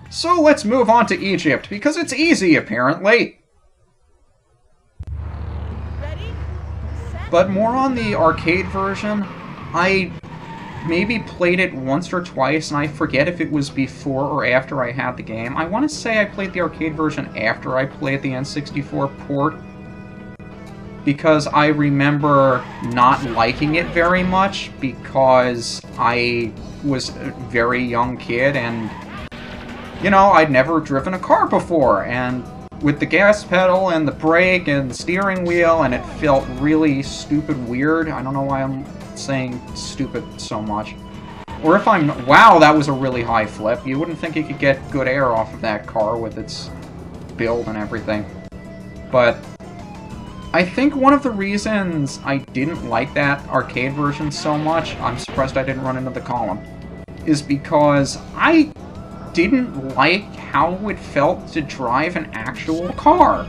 So let's move on to Egypt, because it's easy, apparently. But more on the arcade version, I maybe played it once or twice, and I forget if it was before or after I had the game. I want to say I played the arcade version after I played the N64 port, because I remember not liking it very much, because I was a very young kid, and, you know, I'd never driven a car before, and with the gas pedal and the brake and the steering wheel, and it felt really stupid weird. I don't know why I'm saying stupid so much. Or if I'm... Wow, that was a really high flip. You wouldn't think you could get good air off of that car with its build and everything. But I think one of the reasons I didn't like that arcade version so much, I'm surprised I didn't run into the column, is because I didn't like how it felt to drive an actual car.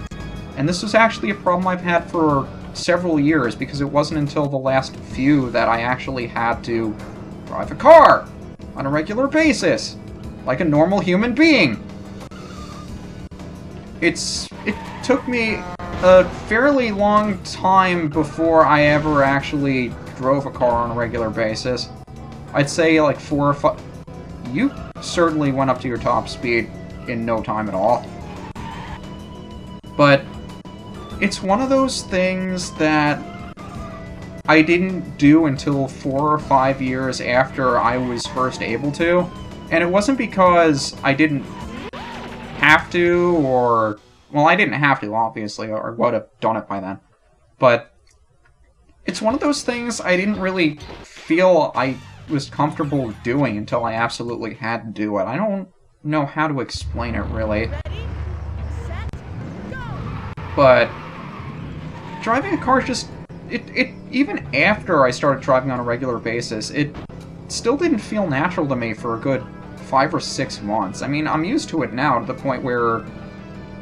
And this was actually a problem I've had for several years, because it wasn't until the last few that I actually had to drive a car on a regular basis, like a normal human being. It took me a fairly long time before I ever actually drove a car on a regular basis. I'd say like 4 or 5... You certainly went up to your top speed in no time at all. But it's one of those things that I didn't do until 4 or 5 years after I was first able to. And it wasn't because I didn't have to, or... Well, I didn't have to, obviously, or would have done it by then. But it's one of those things I didn't really feel I was comfortable doing until I absolutely had to do it. I don't know how to explain it, really. But driving a car is just... Even after I started driving on a regular basis, it still didn't feel natural to me for a good 5 or 6 months. I mean, I'm used to it now, to the point where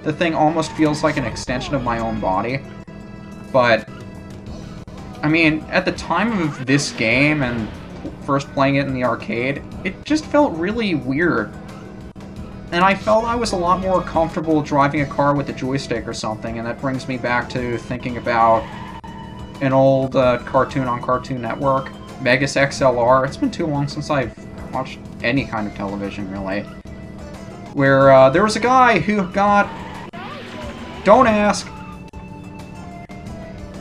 the thing almost feels like an extension of my own body. But, I mean, at the time of this game and first playing it in the arcade, it just felt really weird. And I felt I was a lot more comfortable driving a car with a joystick or something, and that brings me back to thinking about an old cartoon on Cartoon Network, Megas XLR. It's been too long since I've watched any kind of television, really. Where there was a guy who got... Don't ask.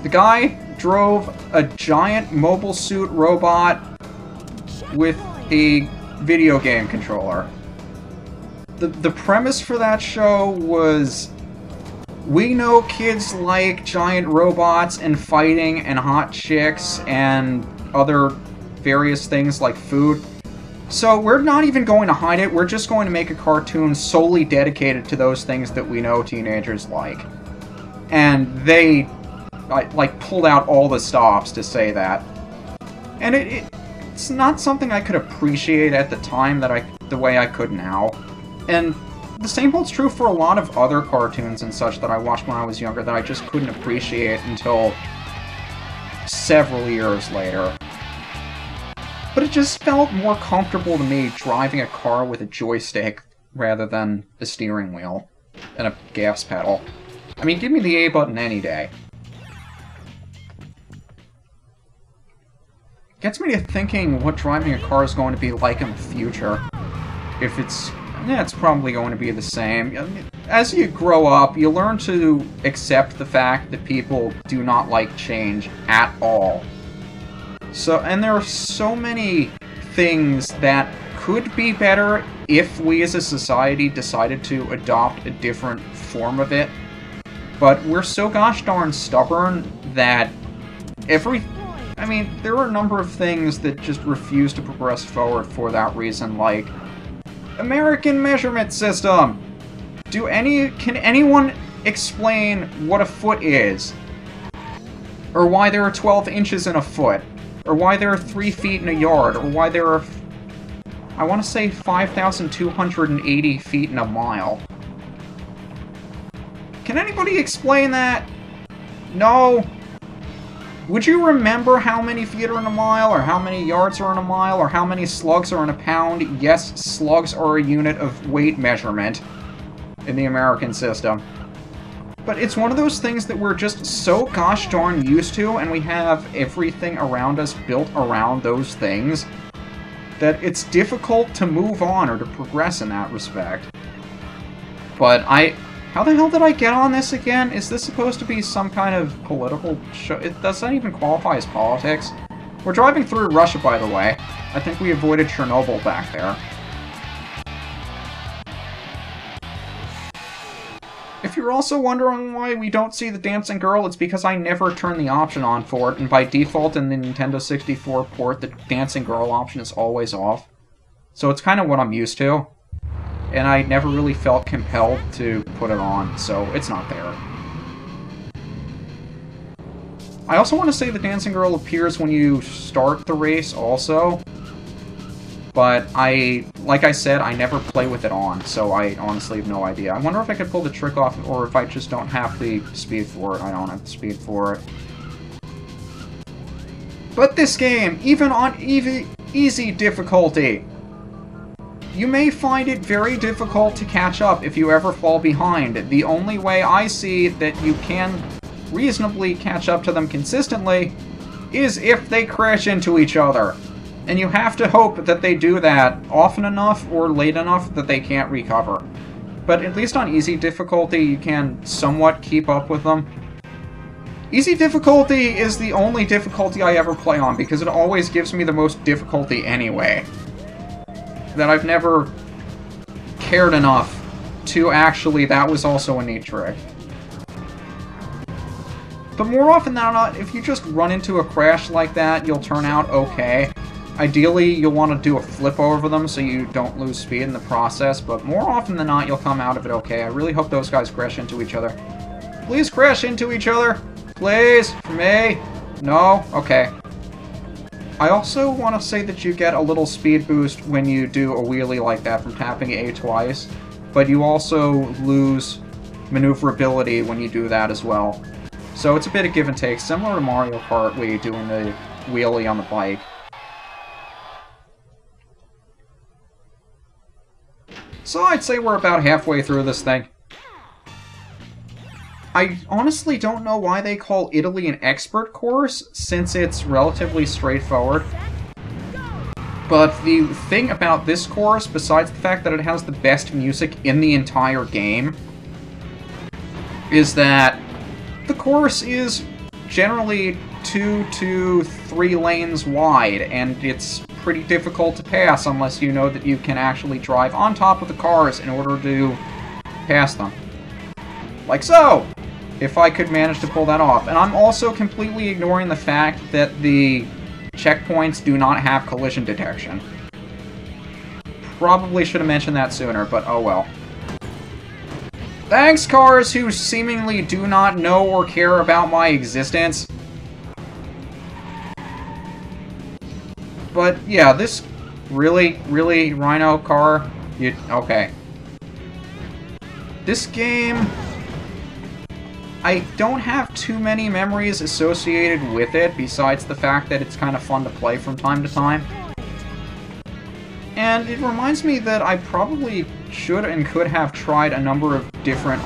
The guy drove a giant mobile suit robot with a video game controller. The premise for that show was, we know kids like giant robots and fighting and hot chicks and other various things like food. So we're not even going to hide it, we're just going to make a cartoon solely dedicated to those things that we know teenagers like. And they, like, pulled out all the stops to say that. And it's not something I could appreciate at the time the way I could now. And the same holds true for a lot of other cartoons and such that I watched when I was younger that I just couldn't appreciate until several years later. But it just felt more comfortable to me driving a car with a joystick rather than a steering wheel and a gas pedal. I mean, give me the A button any day. Gets me to thinking what driving a car is going to be like in the future. If it's... yeah, it's probably going to be the same. As you grow up, you learn to accept the fact that people do not like change at all. So, and there are so many things that could be better if we as a society decided to adopt a different form of it. But we're so gosh darn stubborn that I mean, there are a number of things that just refuse to progress forward for that reason, like American measurement system! Can anyone explain what a foot is? Or why there are 12 inches in a foot? Or why there are 3 feet in a yard? Or why there are, I want to say, 5,280 feet in a mile? Can anybody explain that? No? Would you remember how many feet are in a mile, or how many yards are in a mile, or how many slugs are in a pound? Yes, slugs are a unit of weight measurement in the American system. But it's one of those things that we're just so gosh darn used to, and we have everything around us built around those things, that it's difficult to move on or to progress in that respect. But how the hell did I get on this again? Is this supposed to be some kind of political show? Does that even qualify as politics? We're driving through Russia, by the way. I think we avoided Chernobyl back there. If you're also wondering why we don't see the dancing girl, it's because I never turn the option on for it, and by default in the Nintendo 64 port, the dancing girl option is always off. So it's kind of what I'm used to, and I never really felt compelled to put it on, so it's not there. I also want to say the dancing girl appears when you start the race also, but like I said, I never play with it on, so I honestly have no idea. I wonder if I could pull the trick off, or if I just don't have the speed for it. I don't have the speed for it. But this game, even on easy difficulty, you may find it very difficult to catch up if you ever fall behind. The only way I see that you can reasonably catch up to them consistently is if they crash into each other. And you have to hope that they do that often enough or late enough that they can't recover. But at least on easy difficulty, you can somewhat keep up with them. Easy difficulty is the only difficulty I ever play on, because it always gives me the most difficulty anyway. That I've never cared enough to actually, that was also a neat trick. But more often than not, if you just run into a crash like that, you'll turn out okay. Ideally, you'll want to do a flip over them so you don't lose speed in the process, but more often than not, you'll come out of it okay. I really hope those guys crash into each other. Please crash into each other! Please! For me! No? Okay. I also want to say that you get a little speed boost when you do a wheelie like that from tapping A twice, but you also lose maneuverability when you do that as well. So it's a bit of give and take, similar to Mario Kart where you're doing the wheelie on the bike. So I'd say we're about halfway through this thing. I honestly don't know why they call Italy an expert course, since it's relatively straightforward. But the thing about this course, besides the fact that it has the best music in the entire game, is that the course is generally 2 to 3 lanes wide, and it's pretty difficult to pass unless you know that you can actually drive on top of the cars in order to pass them. Like so! If I could manage to pull that off. And I'm also completely ignoring the fact that the checkpoints do not have collision detection. Probably should have mentioned that sooner, but oh well. Thanks, cars who seemingly do not know or care about my existence. But yeah, this really, Rhino car, okay. This game, I don't have too many memories associated with it, besides the fact that it's kind of fun to play from time to time. And it reminds me that I probably should and could have tried a number of different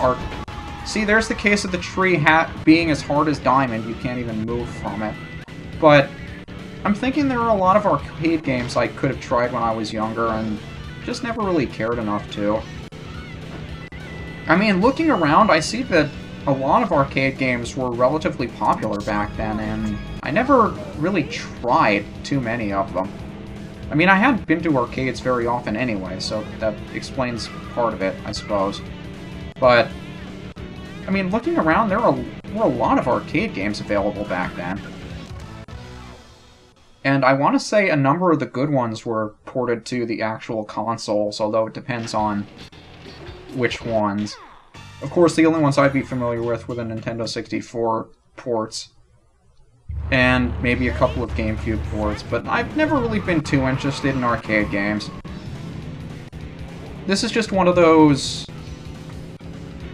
See, there's the case of the tree being as hard as diamond, you can't even move from it. But I'm thinking there are a lot of arcade games I could have tried when I was younger, and just never really cared enough to. I mean, looking around, I see that a lot of arcade games were relatively popular back then, and I never really tried too many of them. I mean, I hadn't been to arcades very often anyway, so that explains part of it, I suppose. But, I mean, looking around, there were a lot of arcade games available back then. And I want to say a number of the good ones were ported to the actual consoles, although it depends on which ones. Of course, the only ones I'd be familiar with were the Nintendo 64 ports, and maybe a couple of GameCube ports, but I've never really been too interested in arcade games. This is just one of those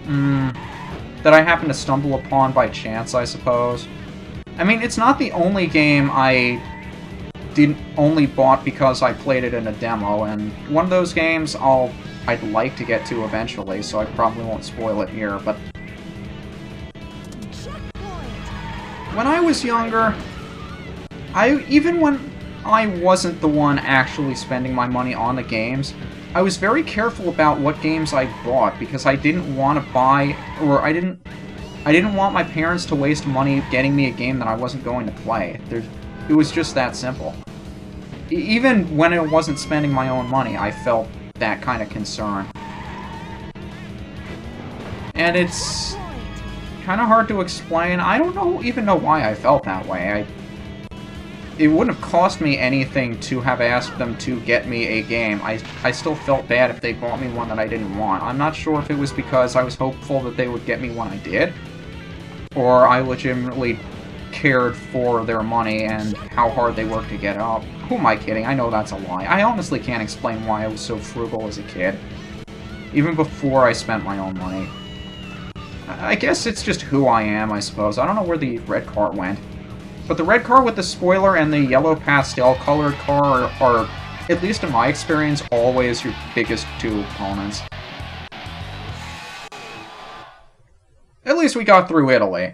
that I happened to stumble upon by chance, I suppose. I mean, it's not the only game I didn't only bought because I played it in a demo, and one of those games I'd like to get to eventually, so I probably won't spoil it here, but when I was younger, even when I wasn't the one actually spending my money on the games, I was very careful about what games I bought, because I didn't want to buy, or I didn't want my parents to waste money getting me a game that I wasn't going to play. It was just that simple. Even when it wasn't spending my own money, I felt that kind of concern. And it's kind of hard to explain. I don't even know why I felt that way. It wouldn't have cost me anything to have asked them to get me a game. I still felt bad if they bought me one that I didn't want. I'm not sure if it was because I was hopeful that they would get me one I did, or I legitimately cared for their money and how hard they worked to get up. Who am I kidding? I know that's a lie. I honestly can't explain why I was so frugal as a kid, even before I spent my own money. I guess it's just who I am, I suppose. I don't know where the red car went. But the red car with the spoiler and the yellow pastel-colored car are, at least in my experience, always your biggest two opponents. At least we got through Italy.